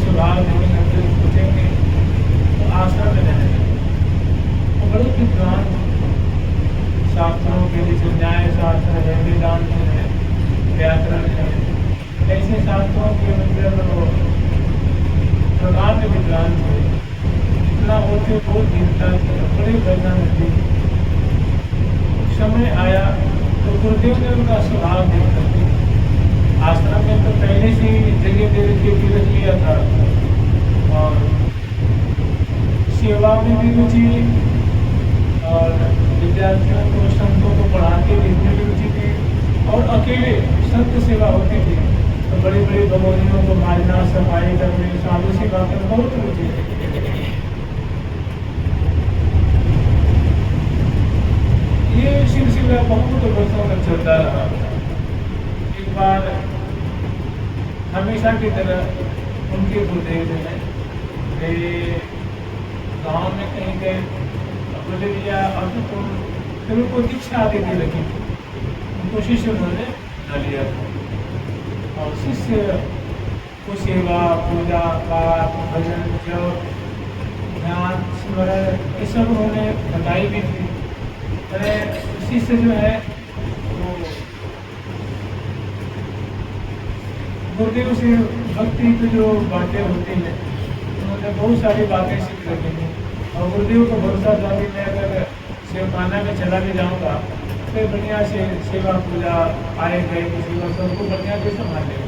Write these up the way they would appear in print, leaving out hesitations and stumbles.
स्वभाव देखेंगे, फिर सोचेंगे तो आश्रम में रहने लगेंगे। वो बड़े विद्वान शास्त्रों के जैसे न्याय शास्त्र है, वेदांत है, व्याकरण है, ऐसे शास्त्रों के मतलब प्रकार में विद्वान थे। इतना होते बहुत चिंता की, बड़े वैज्ञान थे। समय आया तो गुरुदेव ने उनका स्वभाव देख करके आश्रम में तो पहले से ही जगह दे के रख लिया था और सेवा में भी रुचि और विद्यार्थियों को संतों को पढ़ाते लिखने में रुचि थी और अकेले संत सेवा होती थी तो बड़ी बड़ी बमोलियों को मारना, सफाई करने, साधु सेवा करने बहुत रुचि थी। ये सिलसिला बहुत वर्षों तक चलता रहा। एक बार हमेशा की तरह उनके गुरुदेव जो है गाँव में कहीं गए, बोले भैया अब तो फिर उनको दीक्षा देने लगी, उनको शिष्य उन्होंने न लिया था और शिष्य को सेवा, पूजा, पाठ, भजन, जप, ध्यान, स्मरण ये सब उन्होंने बताई भी थी। अरे शिष्य जो है वो गुरुदेव से भक्ति की जो बातें होती हैं उन्होंने बहुत सारी बातें सीख रखी हैं और गुरुदेव को भरोसा था कि मैं अगर सेवखाना में चला भी जाऊँगा तो बढ़िया से सेवा पूजा आए गए की सेवा सबको बढ़िया से संभालेगा।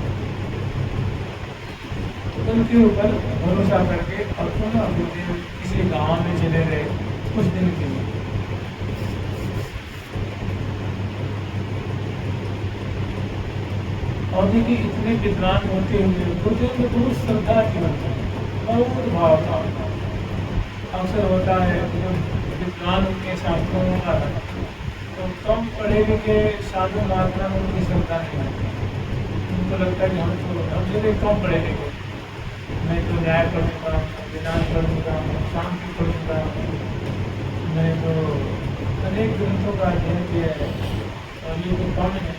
उनके ऊपर भरोसा करके और पुनः गुरुदेव किसी गाँव में चले गए कुछ दिन के लिए। और देखिए इतने विद्वान होते हुए गुरुदेव में बहुत श्रद्धा की होती है, बहुत भाव था। अक्सर होता है जब विद्वान उनके शास्त्रों में आता है तो कम पढ़े लिखे साधु महात्मा में उनकी श्रद्धा नहीं होती। उनको लगता है कि हमसे कम पढ़े लिखे, मैं तो न्याय पढ़ूँगा, वेदांत पढ़ूँगा, शांति पढ़ूँगा, मैं तो अनेक ग्रंथों का अध्ययन किया है और ये तो कम है।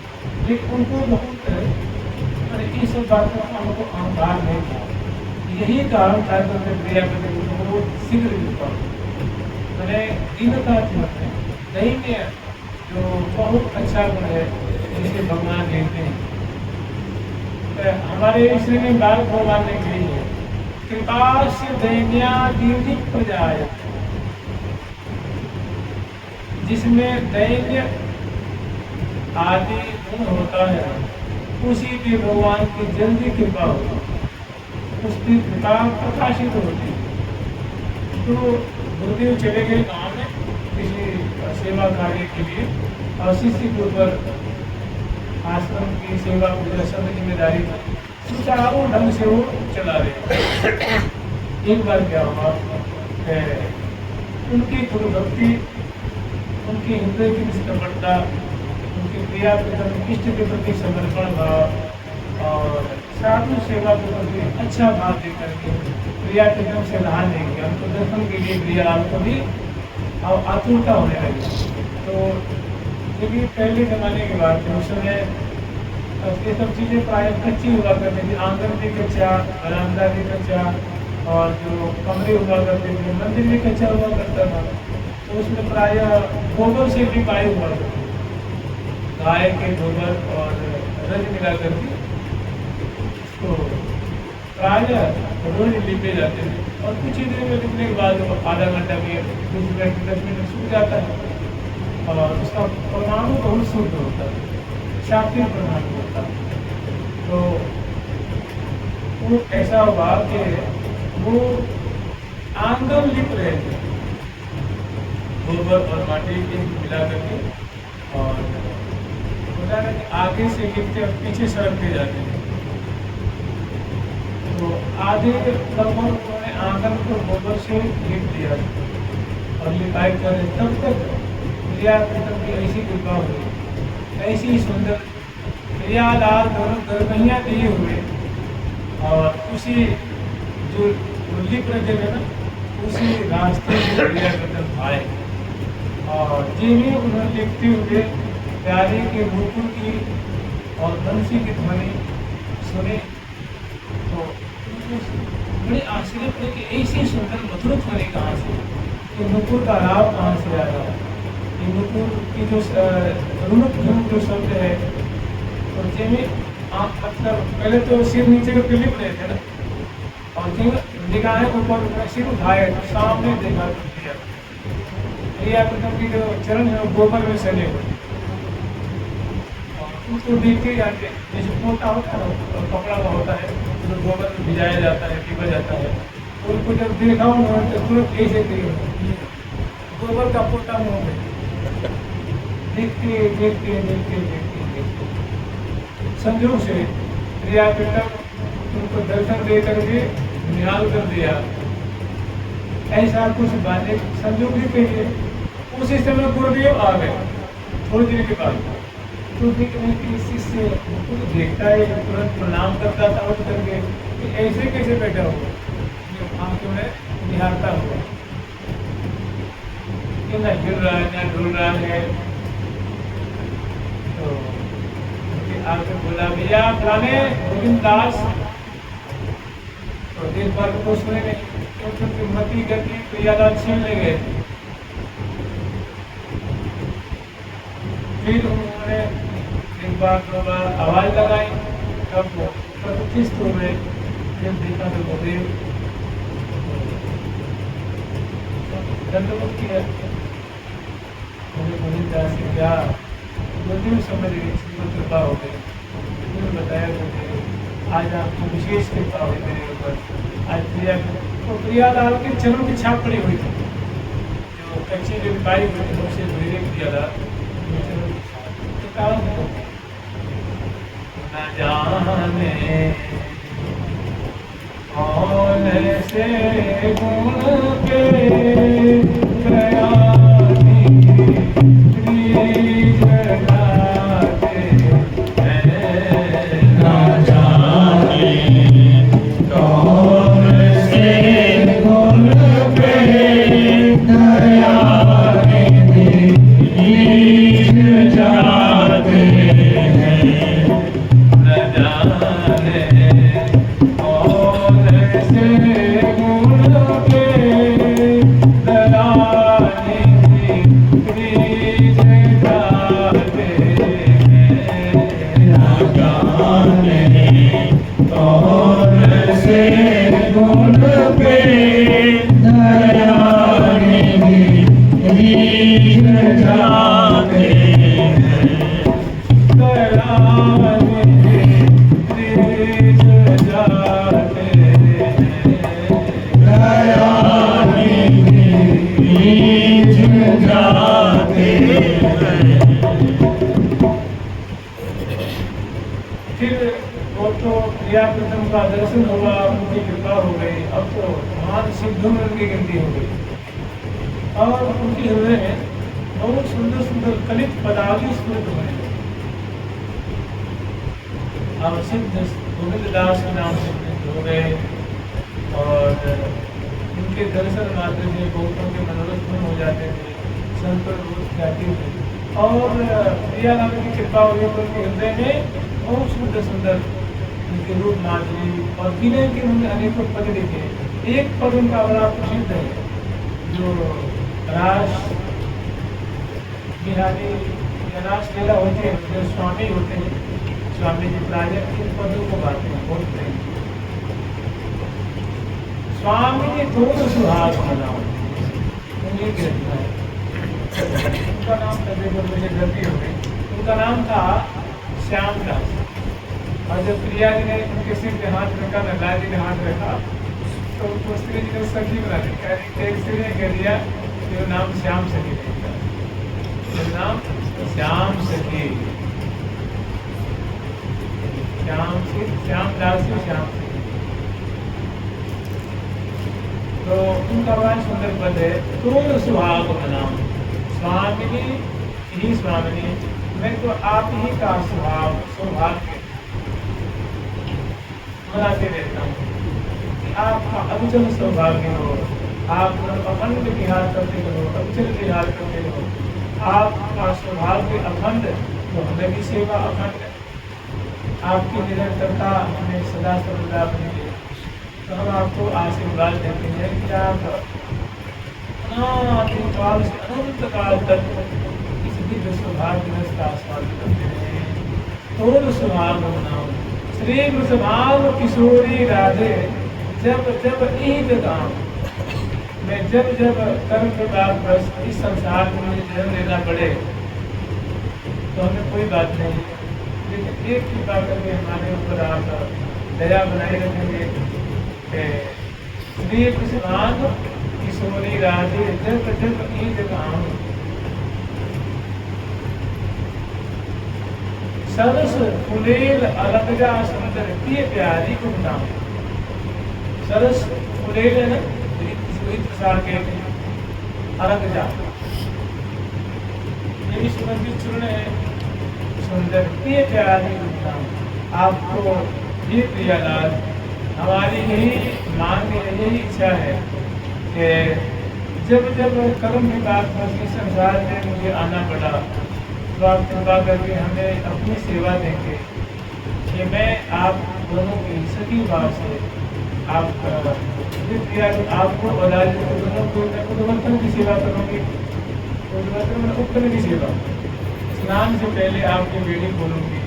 लेकिन उनको बहुत ये सब बातों का उनको अहंकार नहीं था। यही कारण था कि उन्हें क्रिया करने को बहुत शीघ्र मिलता मैंने दीनता जीवन है नहीं में जो बहुत अच्छा गुण है जिसे भगवान कहते हैं। तो हमारे इसलिए में बाल भगवान ने कही है कृपा से दैन्या दीर्घ प्रजाय, जिसमें दैन्य आदि गुण होता है उसी पे भगवान की जल्दी कृपा होती है, उसकी कृपा प्रकाशित होती है। तो गुरुदेव चले गए गाँव में किसी सेवा कार्य के लिए और शिष्य के ऊपर आश्रम की सेवा पूजा सब जिम्मेदारी थी, सुचारू ढंग से वो चला रहे। एक बार क्या हुआ उनकी गुरु भक्ति, उनकी हृदय की निष्कपटता, उनकी क्रिया के प्रति इष्ट के प्रति समर्पण भाव और साधु सेवा के प्रति अच्छा भाव दे करके क्रिया के क्रम से रहा नहीं किया। उनको दर्शन के लिए क्रिया को भी और आतुरता होने लगी। तो क्योंकि पहले जमाने की बात है उस समय ये सब चीज़ें प्राय कच्ची हुआ करती थी, आंगन भी कच्चा, बरामदा भी कच्चा और जो कमरे हुआ करते थे मंदिर भी कच्चा हुआ करता था। तो उसमें प्राय गोबर से भी पाए हुआ करते, गाय के गोबर और रज मिला करके उसको प्राय रोज लिपे जाते थे और कुछ ही देर में लिपने के बाद आधा घंटा में 20 मिनट 10 मिनट सूख जाता है और उसका परमाणु बहुत शुद्ध होता है, शास्त्रीय परमाणु होता है। तो वो ऐसा हुआ कि वो आंगन लिप रहे थे गोबर और माटी के मिला करके और होता है कि आगे से लिपते और पीछे सड़कते जाते थे। तो आधे लगभग उन्होंने आंगन को गोबर से लिप दिया और लिपाई कर तब तक क्रिया की ऐसी कृपा हुई, ऐसी सुंदर क्रियादार दोनों दरगहियाँ दिए हुए और उसी जो लिप रखे थे ना उसी रास्ते से क्रिया कदम आए और जिन्हें उन्होंने लिखते हुए प्यारे के मुकुल की और बंसी की ध्वनि सुने तो बड़े आश्चर्य पड़े कि ऐसी सुंदर मधुर ध्वनि कहाँ से, ये नुपुर का राव कहाँ से आ रहा है, ये नुपुर की जो रुनुक झुनुक जो शब्द है, और जिनमें मतलब पहले तो सिर नीचे को क्लिप रहे थे ना, और जिन निगाहें ऊपर सिर उठाए तो सामने देखा दिया, ये एकदम की जो चरण है वो गोबर में सने हुए, उसको देख के जाते जैसे पोता होता है ना, कपड़ा का होता है जो गोबर में भिजाया जाता है, टिपा जाता है, तो उनको जब देखा उन्होंने तो तुरंत ऐसे गोबर का पोता मुँह में देखते देखते देखते देखते देखते संजोग से प्रिया पिंडम उनको दर्शन दे करके निहाल कर दिया। ऐसा कुछ बातें संजोग ही कहिए। उसी समय गुरुदेव आ गए थोड़ी देर के बाद, तो देखने की शिष्य तो देखता है तुरंत प्रणाम करता था उठ करके कि ऐसे कैसे बैठा हुआ, आंखों में निहारता हुआ, न हिल रहा है न डुल रहा है। तो आगे बोला भैया फलाने गोविंद दास, तो एक बार को सुने नहीं क्योंकि मती गति प्रियालाल छीन ले गए। फिर उन्होंने एक बार दो बार आवाज लगाई, तब प्रतिष्ठित हो गए। फिर देखा तो गुरुदेव दंडवत किया, गोविंद दास से क्या गुरुदेव समझ गए, कृपा हो गई। उन्होंने बताया गुरुदेव आज आपको विशेष कृपा हुई मेरे ऊपर। आज प्रियालाल के चरणों की छाप पड़ी हुई थी, जो कच्ची जो पाई हुई थी उससे धीरे प्रियालाल न जाने कौन से गुण के प्रयासी ब्रीज गाते हैं, न जाने कौन से गुण के प्रयासी ब्रीज जाते हैं, न जाने कौन से गुण के दयानी ब्रीज जाते हैं, न जाने कौन से गुण पे दयानी ब्रीज जाते हैं, फिर वो तो प्रिया प्रथम का दर्शन हुआ, उनकी कृपा हो गई। अब तो महान सिद्धों में उनकी गिनती हो गई और उनके हृदय में बहुत सुंदर सुंदर कलित पदावली स्मृत बने। अब सिद्ध गोविंद दास के नाम से हो गए और उनके दर्शन मात्र से बहुतों के मनोरथ पूर्ण हो जाते थे, संत रोज जाते थे। और प्रियालाल की कृपा हुई तो उनके हृदय में बहुत सुंदर सुंदर उनके रूप माधुरी और विनय के उन्होंने अनेकों पद लिखे। एक पद उनका बड़ा प्रसिद्ध है, जो रास बिहारी रास लीला होती है, जो स्वामी होते हैं, स्वामी जी प्राजक इन पदों को गाते हैं, बोलते हैं स्वामी जी दोनों सुहाग बनाओ, उन्हीं के रचना है। उनका नाम मुझे गलती हो गई, उनका नाम था श्याम दास। और जब प्रिया जी ने उनके सिर पे हाथ रखा, नंदा जी ने हाथ रखा, तो उनको स्त्री जी ने सखी बना दी। एक स्त्री ने कह दिया कि वो नाम श्याम सखी रहेगा, नाम श्याम सखी, श्याम दास श्याम सखी। तो उनका बड़ा सुंदर पद है, तुम सुहाग बनाओ, स्वामिनी ही स्वामिनी, मैं तो आप ही का सौभाग्य मनाते रहता हूँ कि आपका अविचल सौभाग्य हो, आप अखंड विहार करते हो, अविचल विहार करते हो, आपका सौभाग्य अखंड, तो हमें भी सेवा अखंड, आपकी निरंतरता हमें सदा सर्वदा बनी रहे। तो हम आपको आशीर्वाद देते हैं कि आप अनादि काल से अनंत काल तक इस दिव्य सौभाग्य दिवस का आस्वाद करते हैं। तो सुहाग मनाओ श्री वृषभाग किशोरी राधे, जब जब ईद गाँव मैं जब जब कर्म के बाद बस इस संसार में मुझे जन्म लेना पड़े तो हमें कोई बात नहीं, लेकिन एक कृपा करके हमारे ऊपर आप दया बनाए रखेंगे। श्री वृषभाग किशोरी राधे, जब जब ईद गाँव सरस फुलेल अलगजा सुंदर प्रिय प्यारी गुमनाम। सरस फुलेल है ना, प्रसार के अलगजा ये भी सुगंधित चूर्ण है, सुंदर प्रिय प्यारी गुमनाम। आपको ये प्रियालाल, हमारी यही मांग है, यही इच्छा है कि जब जब कर्म की बात इस संसार में मुझे आना पड़ा तो आप कृपा करके हमें अपनी सेवा देंगे कि मैं आप दोनों की सभी भाव से आप आपको बता दोनों को मैं उद्वर्तन की सेवा करूँगी। उद्वर्तन में उपकरण की सेवा, स्नान से पहले आपकी बेड़ी खोलूँगी,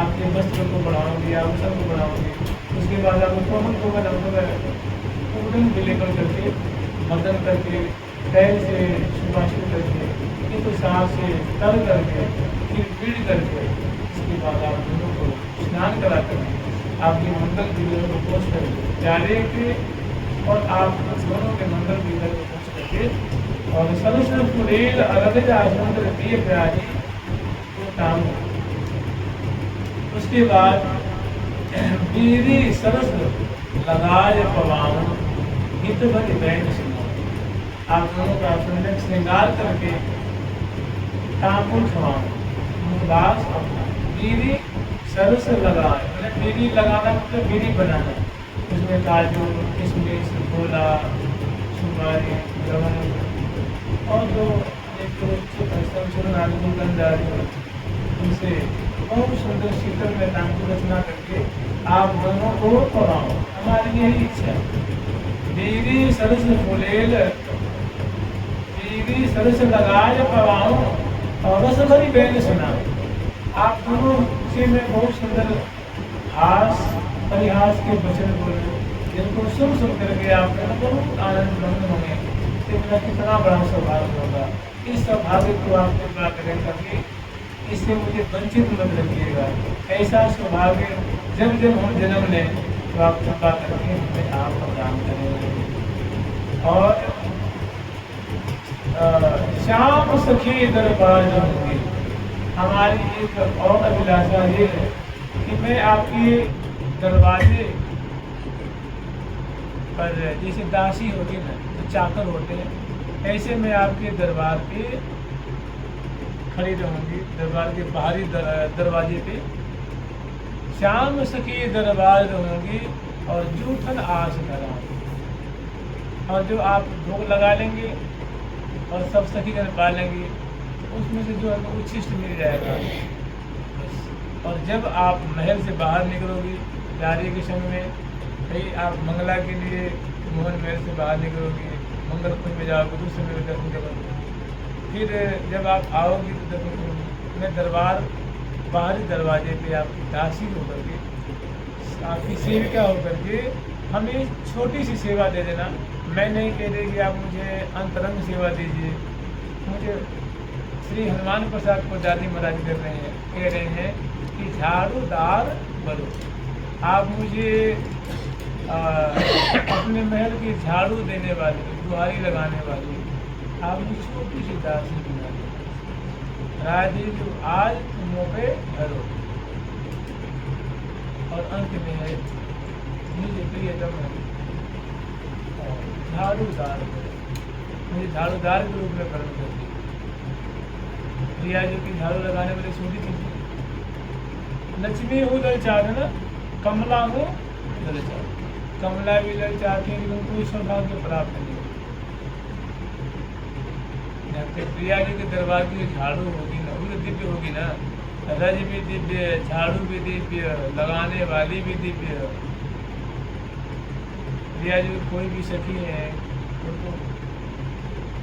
आपके वस्त्र को बढ़ाऊँगी, आभूषण को बढ़ाऊँगी। उसके बाद आपको उपकरण भी लेकर करके मदन करके पैर से सुभाषित करके तो सांस से तर करके फिर पीड़ करके इसके बाद आप दोनों को स्नान करा करके आपके मंगल विग्रह को पोष करके प्यारे के और आप दोनों के मंगल विग्रह को पोष करके और सरस्वती फुलेल अलगजा सुंदर प्रिय प्यारी नाम। उसके बाद बीरी सरस लगाए पवाऊं हित भरी बैंड सुनो। आप दोनों का सुंदर श्रृंगार करके तांबुल खवाऊं मुखवास अपना। बीरी सरस लगाए, मतलब बीरी लगाना मतलब बीरी बनाना, उसमें काजू किशमिश गोला सुपारी लवंग और जो एक गंधारी उनसे बहुत सुंदर शीतल में तांबुल रचना करके आप दोनों को पवाओ। हमारी यही इच्छा है। बीरी सरस फुलेल, बीरी सरस लगाए पवाओ और रस भरी बैन सुना। आप दोनों से मैं बहुत सुंदर हास परिहास के वचन बोले जिनको सुन सुन करके आप बहुत आनंद मंद होंगे कि मेरा कितना बड़ा सौभाग्य होगा। इस सौभाग्य को आप कृपा करें करके इससे मुझे वंचित मत रखिएगा। ऐसा सौभाग्य जब जब हम जन्म लें तो आप कृपा करके हमें आप प्रदान करें। और श्याम सखी दरबार होंगी, हमारी एक और अभिलाषा ये है कि मैं आपके दरवाजे पर जैसे दासी होती है तो चाकर होते हैं, ऐसे मैं आपके दरबार पे खड़ी रहूँगी, दरबार के बाहरी दरवाजे पे श्याम सखी दरबार रहूँगी और जूठन आस धरा। और जो आप भोग लगा लेंगे और सब सखी कर पालेंगे तो उसमें से जो है उच्छिष्ट मिल जाएगा बस। और जब आप महल से बाहर निकलोगी जारी के समय में, कहीं आप मंगला के लिए मोहन महल से बाहर निकलोगी, मंगल कुंज में जाओगे दूसरे में दर्शन करोगे, फिर जब आप आओगे तो दर्शन करोगे। मैं दरबार बाहरी दरवाजे पे आपकी दासी होकर के, आपकी सेविका होकर के हमें छोटी सी सेवा दे देना। मैं नहीं कह रही कि आप मुझे अंतरंग सेवा दीजिए, मुझे श्री हनुमान प्रसाद को दादी महाराज कह रहे हैं कि झाड़ूदार बनो। आप मुझे अपने महल की झाड़ू देने वाली, दुआरी लगाने वाली आप मुझे छोटी सी दासी बना दो। राजीव आज तुमों पे धरो। और अंत में है मुझे प्रियतम झाड़ूदार, मुझे झाड़ूदार के रूप में कर्म करती। प्रिया जी की झाड़ू लगाने वाली छोटी थी। लक्ष्मी हूँ दल चाह ना, कमला हूँ दल चाह। कमला भी दल चाहती है लेकिन कोई सौभाग्य प्राप्त नहीं। प्रिया जी के दरबार की झाड़ू होगी ना, वो दिव्य होगी ना, रज भी दिव्य, झाड़ू भी दिव्य, लगाने वाली भी दिव्य, या जो कोई भी सखी है उनको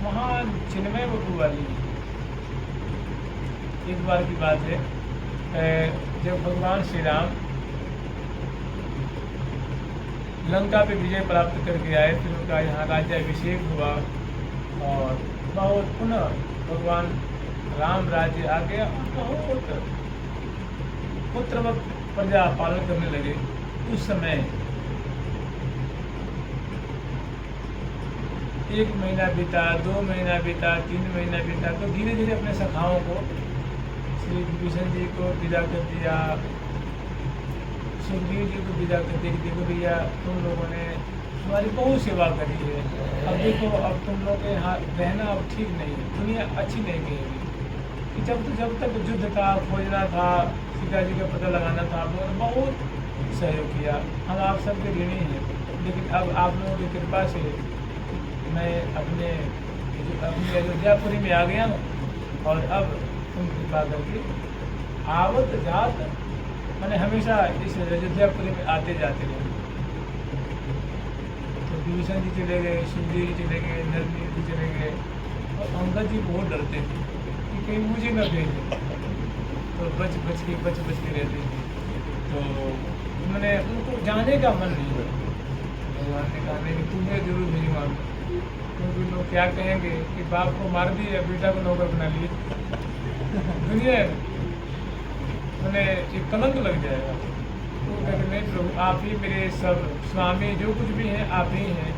वहाँ चिन्मय बबू वाली है। एक बार की बात है, जब भगवान श्री राम लंका पे विजय प्राप्त करके आए, फिर उनका यहाँ राज्याभिषेक हुआ और बहुत पुनः भगवान राम राज्य आ गया और बहुत पुत्रवत प्रजा पालन करने लगे। उस समय 1 महीना बीता, 2 महीना बीता, 3 महीना बीता, तो धीरे धीरे अपने सखाओं को, श्री विभीषण जी को विदा कर दिया, सुखदेव जी को विदा कर दिया कि देखो भैया तुम लोगों ने हमारी बहुत सेवा करी है, अब देखो अब तुम लोग के यहाँ रहना अब ठीक नहीं है, दुनिया अच्छी नहीं कहेगी। कि जब तक युद्ध था, खोजना था, सीता जी का पता लगाना था, आप लोगों ने बहुत सहयोग किया, हम आप सबके ऋणी हैं। लेकिन अब आप लोगों की कृपा से मैं अपने अयोध्यापुरी में आ गया हूँ और अब तुम कृपा करके आवत जात मैंने हमेशा इस अयोध्यापुरी में आते जाते रहे। तो विभीषण जी चले गए, सुखदेव जी चले गए, नरदेव जी चले गए और अंगद जी बहुत डरते थे कि कहीं मुझे न भेजें, तो बच बच के रहते थे। तो मैंने उनको जाने का मन नहीं हुआ। भगवान ने कहा नहीं, तुम्हें जरूर भेजूँगा, क्योंकि लोग क्या कहेंगे कि बाप को मार दिया, बेटा को नौकर बना लिया, दुनिया मैंने एक कलंक लग जाएगा। तो कहते नहीं प्रभु आप ही मेरे सब स्वामी, जो कुछ भी हैं आप ही हैं।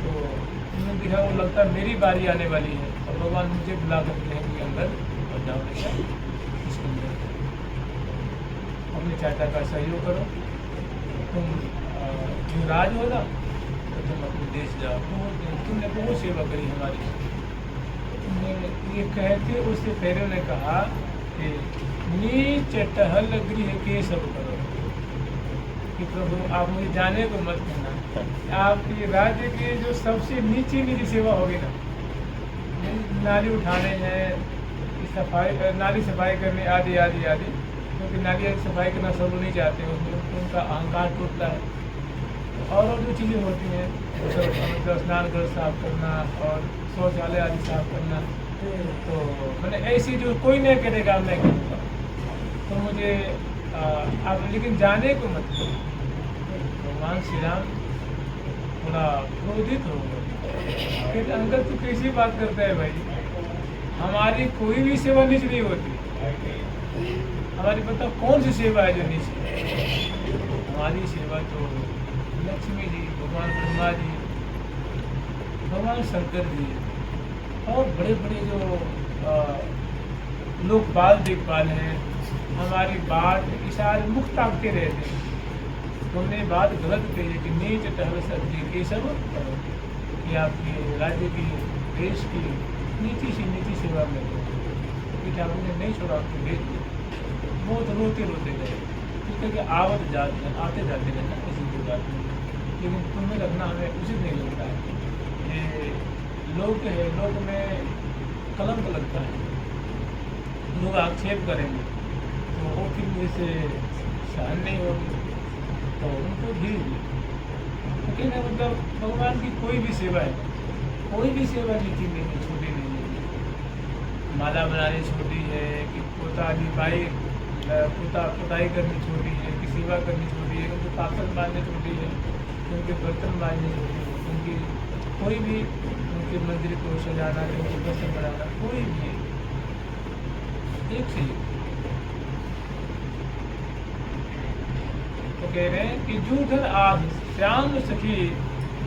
तो उन्होंने देखा वो लगता है मेरी बारी आने वाली है और भगवान मुझे बुला करते हैं कि अंदर और जाओ बेटा इसके अंदर अपने चाचा का सहयोग करो, तुम युवराज हो ना तो तुम अपने देश जाओ, तुमने बहुत सेवा करी हमारी। तुमने ये कहते उससे पहले ने कहा कि नीच टहल गृह के सब करो, कि प्रभु आप मुझे जाने को मत कहना, आपके राज्य की जो सबसे नीची सेवा होगी ना, नाली उठाने हैं, सफाई नाली सफाई करने आदि आदि आदि, क्योंकि नाली सफाई करना सब नहीं चाहते, उसमें उनका अहंकार टूटता है। और जो चीज़ें होती हैं मतलब स्नान घर साफ करना और शौचालय आदि साफ करना, तो मैंने ऐसी जो कोई नहीं करेगा मैं करूँगा, तो मुझे आप लेकिन जाने को मत करो। भगवान श्री राम थोड़ा क्रोधित हो गए, फिर अंदर तो कैसी बात करता है भाई, हमारी कोई भी सेवा नीच नहीं होती, हमारी पता कौन सी सेवा है जो नीच है। हमारी सेवा तो लक्ष्मी जी, भगवान ब्रह्मा जी, भगवान शंकर जी और बड़े बड़े जो लोग बाल देखभाल हैं, हमारी बात इशारे मुख ताकते रहते हैं। तुमने बात गलत कही कि नीच टहल सब्जी के सब कि आपके राज्य की देश की नीची से नीची सेवा में कि ठाकुर ने नहीं छोड़ा, आपको भेज दिया। बहुत रोते रोते गए, इसलिए कि आवत जाते हैं, आते जाते रहना किसी भी बात में, लेकिन तुम्हें रखना हमें उचित नहीं लगता है। ये लोग है, लोग में कलंक लगता है, लोग आक्षेप करेंगे तो वो फिर मुझे से सहन नहीं होगी, तो उनको धीरे लेकिन मतलब भगवान की कोई भी सेवा है, कोई भी सेवा नीति नहीं है, छोटी नहीं है। माला बनानी छोटी है कि पोता निभाई पुताई करनी छोटी है, कि सेवा करनी छोटी है, उनके पात्र मारने छोटी है, उनके बर्तन मारने छोटी है, उनकी कोई भी उनके मंदिर को सजाना, उनके बर्तन बनाना, कोई भी एक से एक। तो कह रहे हैं कि जूठन आस श्याम सखी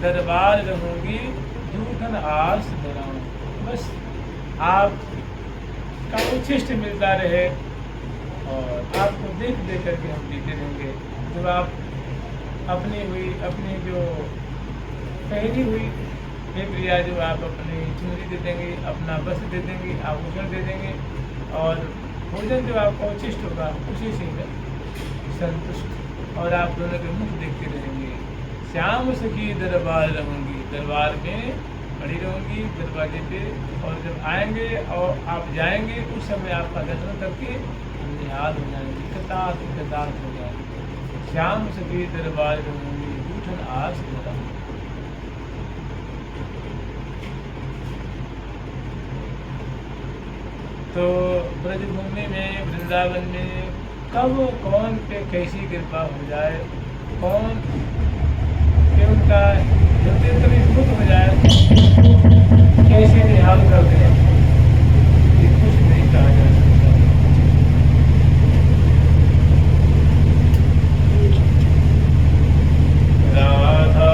दरबार रहूंगी, जूठन आस धराऊं, बस आप का उच्छिष्ट मिलता रहे और आपको देख देख करके हम जीते रहेंगे। जब आप अपनी जो पहली हुई हे प्रिया, जो आप अपनी चुनरी दे देंगे, अपना वस्त्र दे देंगे, आभूषण दे देंगे और भोजन जो आपका उच्छिष्ट होगा उसी से मैं संतुष्ट, और आप दोनों के मुख देखते रहेंगे। श्याम सखी दरबार रहूँगी, दरबार में खड़ी रहूँगी दरवाजे पे, और जब आएंगे और आप जाएंगे उस समय आपका दर्शन करके निहाल हो जाएंगे, कृतार्थ हो जाएंगे। श्याम सखी दरबार रहूँगी, जूठन आस धराऊंगी। तो ब्रजभूमि में, वृंदावन में कब कौन पे कैसी कृपा हो जाए, कौन के उनका हृदय तो विस्फुट हो जाए, कैसे निहाल कर दे, ये कुछ नहीं कहा जा सकता। राधा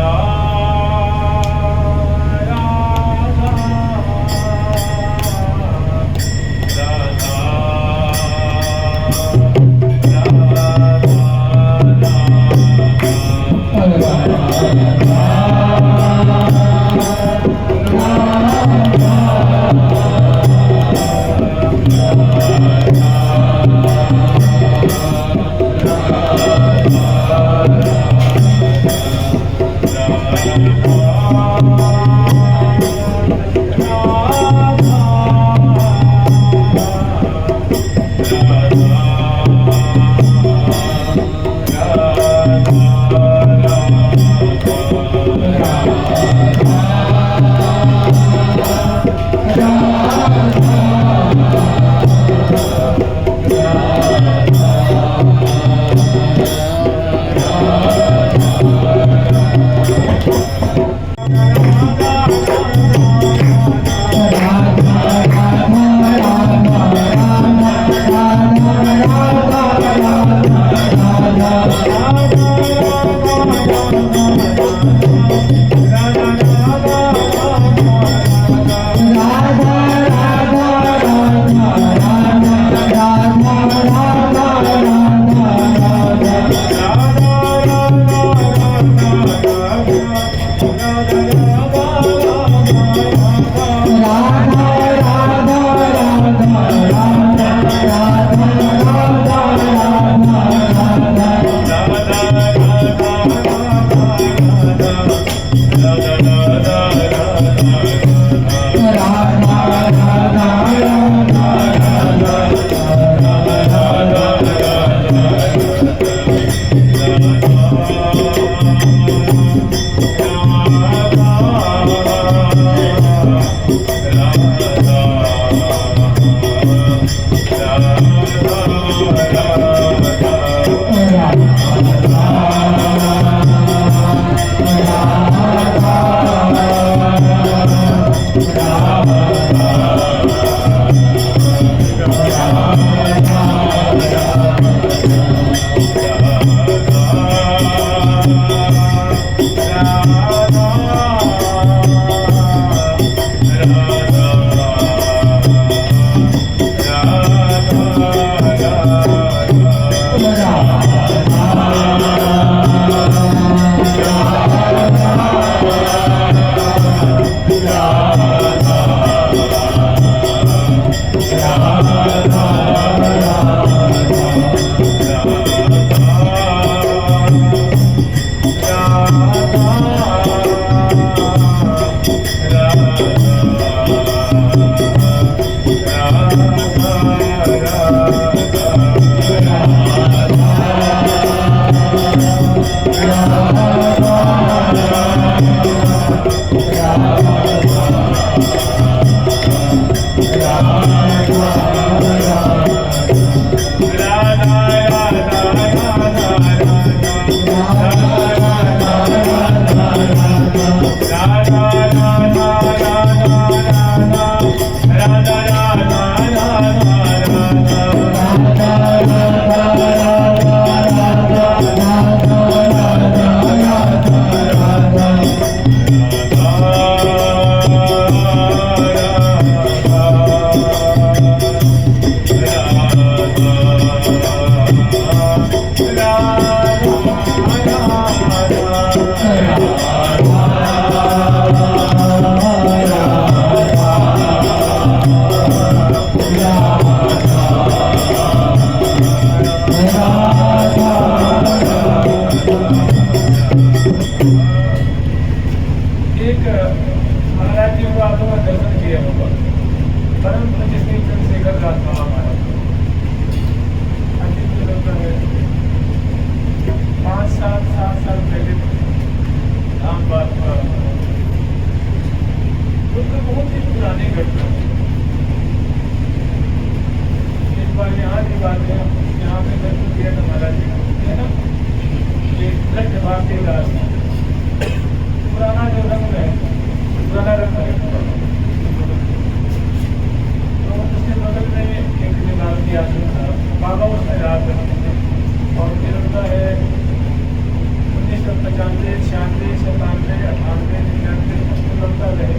95, 96, 97, 98, 99 लगता रहे।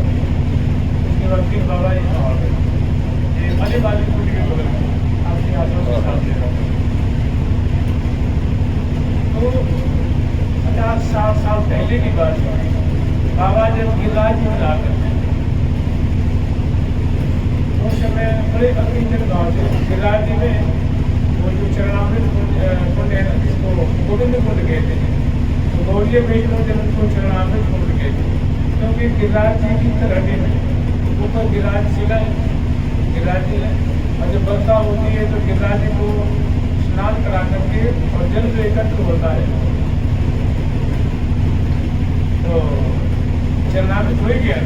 उसके बाद फिर बाबा यहाँ आ गए, ये अली बाली कुटी के बगल में आपके आसपास के सामने रहा। तो 50-60 साल पहले की बात है, बाबा जब गिरिराज में जा करते उस समय बड़े अग्निजन गाँव थे। गिरिराज जी में वो जो चरणामृत कुंड है ना, जिसको गोविंद कुंड कहते हैं, तो गौरीय वैष्णव जन उनको चरणामृत कुंड कहते हैं, क्योंकि गिरिराज जी की तरह में ऊपर गिरिराज शिला है, गिरिराज जी है। और जब वर्षा होती है तो गिरिराज जी को स्नान करा करके और जल जो एकत्र होता है तो चरणामृत हो गया।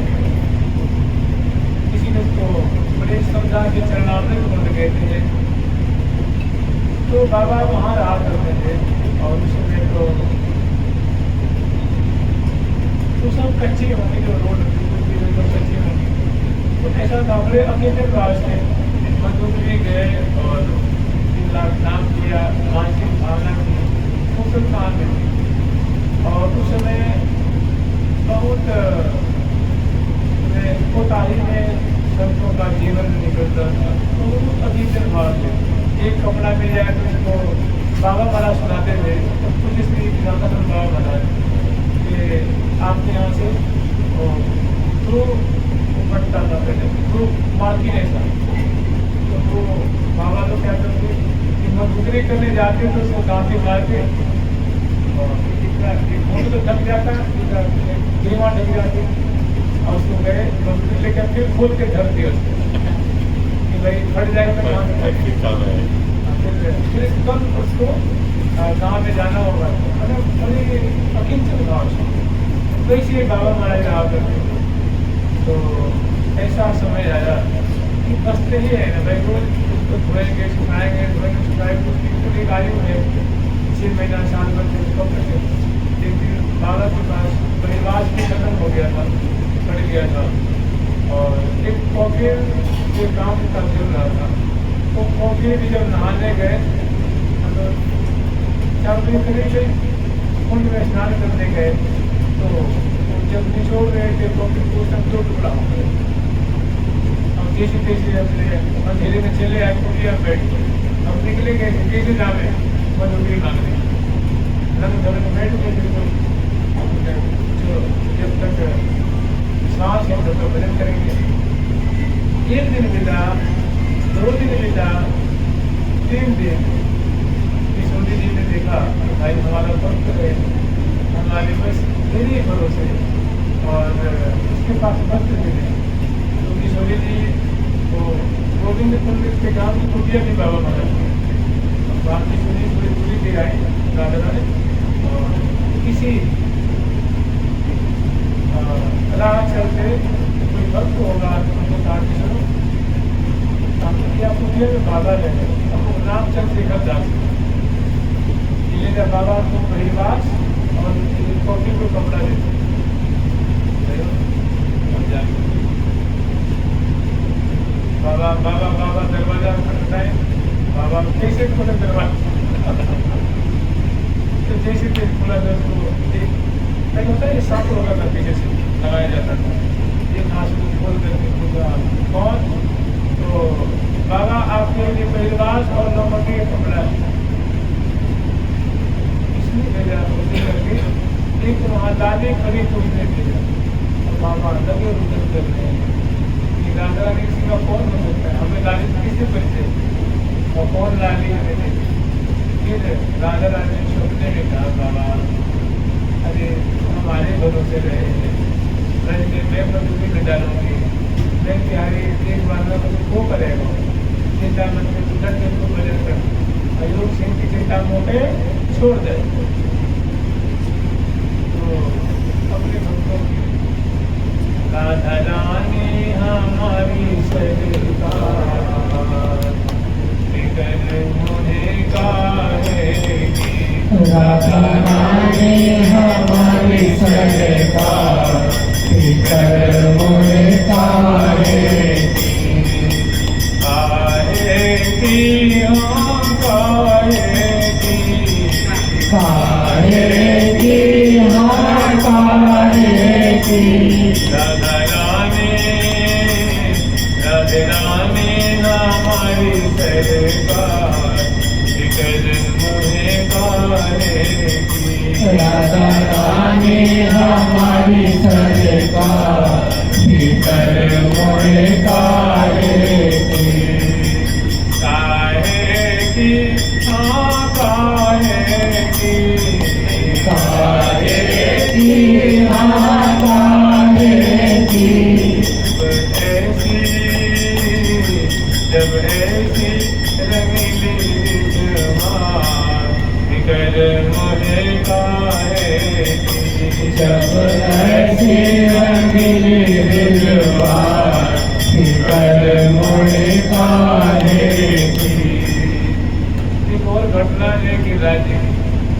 किसी ने उसको बड़े श्रद्धा के चरणामृत कुंड कहते हैं। तो बाबा वहाँ रहा करते थे और उस समय तो सब कच्चे होंगे, जो रोड सब कच्चे होंगे। तो ऐसा था, बड़े अकेले प्रवास थे, मधुबनी गए और 3 लाख नाम किया, मानसिक भावना की, वो सब काम में थी। और उस समय बहुत कोताही में संतों का जीवन निकलता था। तो अकेले भाव थे, एक कपड़ा मिल जाए तो उसको बाबा माला सुनाते थे। तो पुलिस ने बाबा बनाया कि आपके यहाँ से तो बढ़ता था पहले, तो मार्किन ऐसा। तो वो बाबा लोग क्या करते कि मजदूरी करने जाते तो उसको गाँव मार के तो ढक जाता, गिरवा ढक जाते और उसको गए मजदूरी लेकर फिर खोल के ढक दिया उसको कि भाई फट जाएगा। फिर कल उसको गाँव में जाना होगा, मतलब बड़ी अकिंचन भाव से तो इसलिए बाबा महाराज रहा करते। तो ऐसा समय आया कि बसते ही है ना भाई, रोज उसको धोएंगे सुखाएंगे, धोएंगे सुखाएंगे, उसकी पूरी आयु है 6 महीना साल भर से उसको करते। एक दिन बाबा के पास परिवार भी खत्म हो गया था, पड़ गया था और एक पॉकेट के काम का चल रहा था। तो पॉकेट भी जब नहाने गए तो 4 बजे करीब कुंड में स्नान करने गए तो जब निचोड़ रहे थे पॉकेट को सब 2 टुकड़ा हो गए। हम जैसे तैसे अपने अंधेरे में चले आए, कुटिया बैठ गए। हम निकले गए कैसे जावे मजदूरी मांगने, रंग धर में बैठ गए। जो जब तक सांस है तब तक भजन करेंगे। 1 दिन बिता, 2 दिन बिता, 3 दिन किशोरी जी ने देखा भाई हमारा वक्त है, हमारे बस मेरे भरोसे और उसके पास वक्त भी नहीं। तो किशोरी जी को गोविंद कुंड के गाँव की कुटिया भी बाबा महाराज बाकी सुनी पूरी दे आई राधा ने। और किसी राह चलते कोई भक्त होगा तो उनको कहा कि चलो आप कुटिया में बाबा रहे, आपको रामचंद्र शेखर दास बाबा को परिवार और कॉफी को कपड़ा देते बाबा बाबा बाबा दरवाजा खटखटाए, बाबा कैसे खोले दरवाजा तो जैसे खुला था उसको होता है सांप होगा था पीछे से लगाया जाता था, एक हाथ को खोल करके पूरा कौन तो बाबा आपके लिए परिवार और नौकरी का कपड़ा है करके एक वहाँ दादी खड़ी पूछने भेजा और बाबा लगे रुदन कर रहे हैं कि राधा रानी सिंह का कौन हो सकता है, हमें लाली किससे परिचय और कौन लाली हमें देती। फिर राधा रानी ने सोचने में कहा बाबा अरे हमारे भरोसे रहे हैं, मैं मजदूरी में डालूंगी, मैं बिहारी एक बार में मुझे वो करेगा चिंता मन में तुझा को भजन कर अयोग सिंह की चिंता मोटे छोड़ दे। तो अपने भक्तों की राधा रानी हमारी सरकार मुझे काहेगी, राधा रानी हमारी सरकार मुझे काहेगी, काहेगी हम काहेगी, काहेगी हम राधा रानी हमारी सरकार भीतर मोहे काहे की हाँ काहे की हाँ काहे की जब ऐसी रंगीली जवान निकल मोहे काहे जब ऐसी रंगीली दिलवार निकल मोहे काहे एक और घटना है कि राज्य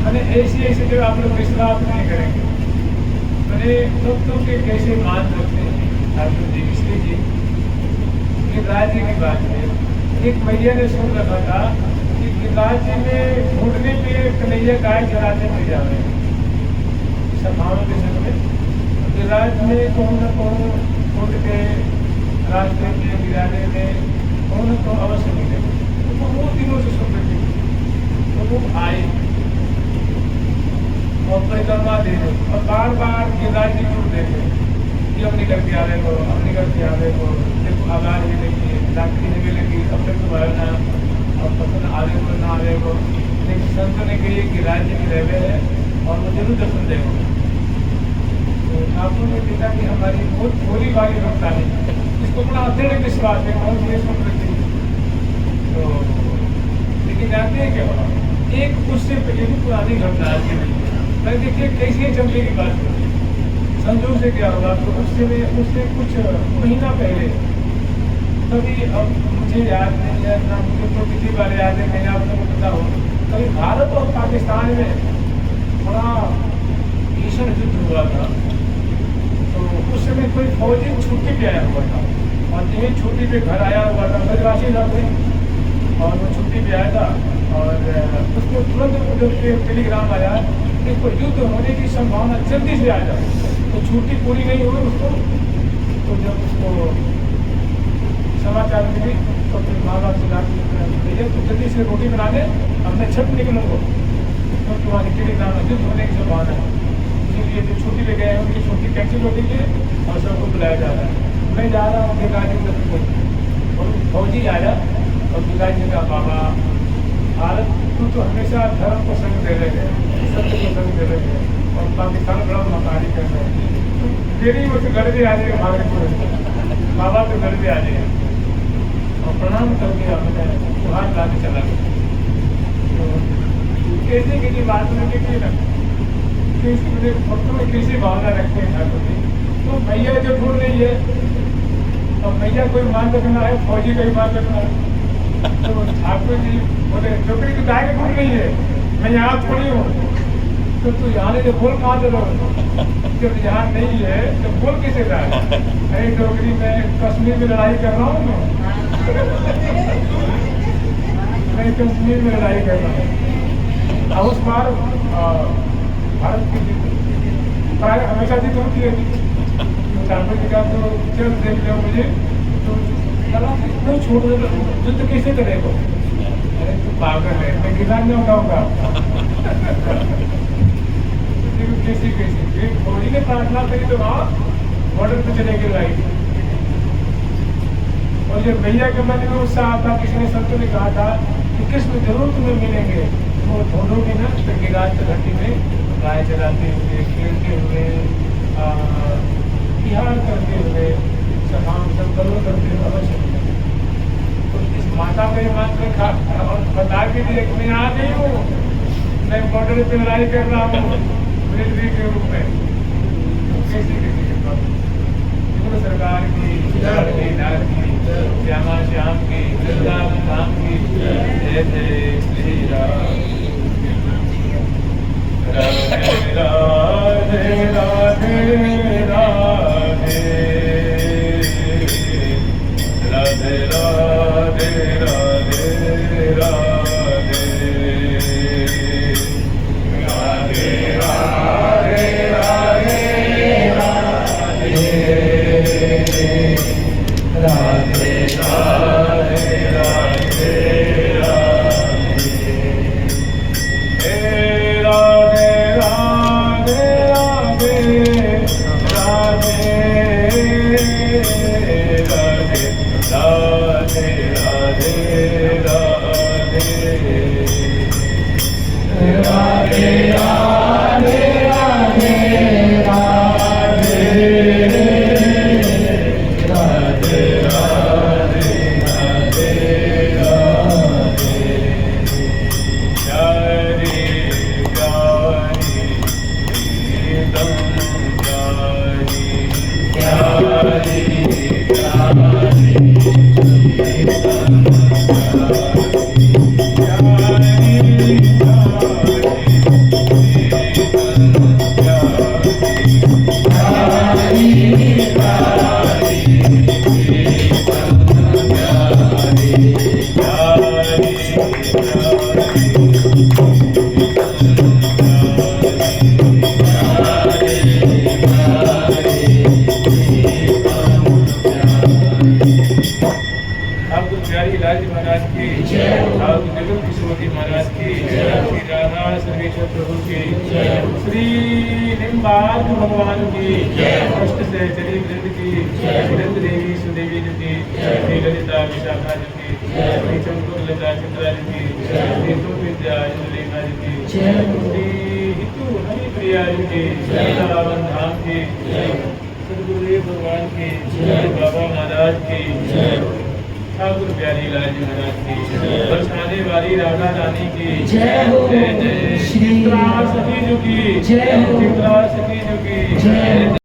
मैंने ऐसी जगह आप लोग विश्वास नहीं करेंगे मैंने भक्तों के कैसे मान रखते हैं ठाकुर जी इसलिए जी ये राज्य की बात है। एक मैया ने सुन रखा था कि गिरिराज जी में घुटने पे कन्हैया गाय चराते मिल जा रहे हैं सभाओं के संग में गिरिराज में कौन न कौन घुट के रास्ते में गिराने में कौन न कौन अवश्य मिले तो वो दिनों से सुन रही थी तो वो आए और परिक्रमा दे रहे और बार बार गिरिराज जी को देखे कि अब निकल के आ रहे हो अब निकल के आ रहे हो देखो आगार भी लगी है लाकड़ी भी लगी अब तक तो भरना अब पसंद आ रहे हो ना आ रहे हो लेकिन संत ने कही कि राज्य में रह है और वो जरूर दर्शन देगा तो ठाकुर ने देखा कि हमारी बहुत भोली वाली भक्ता है इसको बड़ा अत्यंत विश्वास है कौन सी सुन रखी तो लेकिन जानते हैं क्या हुआ एक उससे पहले भी पुरानी घटना आज की नहीं मैं देखिए कैसी चमके की बात करूँ संजोग से क्या हुआ तो उससे कुछ महीना पहले कभी अब मुझे याद नहीं है ना मुझे तो किसी बार याद है नहीं आप लोगों को पता हो कभी भारत और पाकिस्तान में बड़ा भीषण युद्ध हुआ था तो उस समय कोई फौजी छुट्टी पे आया हुआ था और यही छुट्टी पे घर आया हुआ था ब्रजवासी था कोई और वो छुट्टी पे आया था और उसको तुरंत जो टेलीग्राम आया कि कोई युद्ध होने की संभावना जल्दी से आ जाए तो छुट्टी पूरी नहीं हुई उसको तो जब उसको समाचार मिली तो फिर माँ बाप से भैया तो जल्दी से रोटी बना दे अब मैं छठ निकलूँगा क्योंकि वहाँ टेलीग्राम युद्ध होने की संभावना है इसीलिए जो छुट्टी पे गए हैं उनकी छुट्टी कैंसिल हो गई है और सबको बुलाया जा रहा है मैं जा रहा हूँ गिरिराज जी को और फौजी आया और गिरिराज जी का बाबा भारत तो हमेशा धर्म को संग दे रहे हैं सत्य को संग दे रहे हैं और पाकिस्तान बड़ा मकानी कर रहे हैं तो मेरी वो तो घर भी आ जाएगा भागलपुर बाबा तो घर भी आ जाएगा और प्रणाम करके अपने त्योहार ला के चला गया तो कैसे किसी बात में देखिए ना कैसे मुझे भक्तों में कैसी भावना रखते हैं ठाकुर जी तो भैया जो ढूंढ रही है और भैया कोई मान रखना है फौजी का ही मान रखना है तो ठाकुर जी बोले नौकरी की गाय ढूंढ रही है मैं यहाँ थोड़ी हूँ तो तू यहाँ नहीं तो बोल कहाँ से रहो जब यहाँ नहीं है तो बोल कैसे रहा है अरे डोगरी में कश्मीर में लड़ाई कर रहा हूँ मैं कश्मीर में लड़ाई कर रहा हूँ और उस बार भारत की प्राय हमेशा जीत होती है ठाकुर जी का तो चल देख लो मुझे तो इतना छोड़ दे युद्ध कैसे करेगा अरे तू पागल है मैं गिरान नहीं उठाऊंगा कैसी कैसी फौजी ने प्रार्थना करी तो वहाँ बॉर्डर पे चले गए लाइट और जब भैया के मन में उत्साह आता किसी ने संतों ने कहा था कि कृष्ण जरूर तुम्हें मिलेंगे वो ढूंढोगे ना तो गिरिराज घाटी में गाय चलाते हुए खेलते हुए बिहार करते हुए संकल्प करते हुए अवश्य मिलेंगे तो इस माता को मान रखा और बता के लिए मैं आ गई हूँ मैं बॉर्डर पे लड़ाई कर रहा हूँ मिलिट्री के रूप में कैसी कैसी केंद्र सरकार की नार की श्यामा श्याम की वृंदावन धाम की जय जय श्री राम राधे राधे राधे राधे राधे राधे राधे राधे राधे राधे विष्णु भगवान की अष्ट सहचरी वृंद की वृंद देवी सुदेवी जी की श्री ललिता विशाखा जी की श्री चंद्र लता चित्रा जी की श्री तो विद्या लेखा जी की श्री हितु हरि प्रिया जी की वृंदावन धाम की सदगुरुदेव भगवान की बाबा महाराज की ठाकुर प्यारी लाल जी महाराज की बरसाने वाली राधा रानी की जय हो जय जय श्री चित्रा सखी जी की जय हो चित्रा सखी जी की जय हो।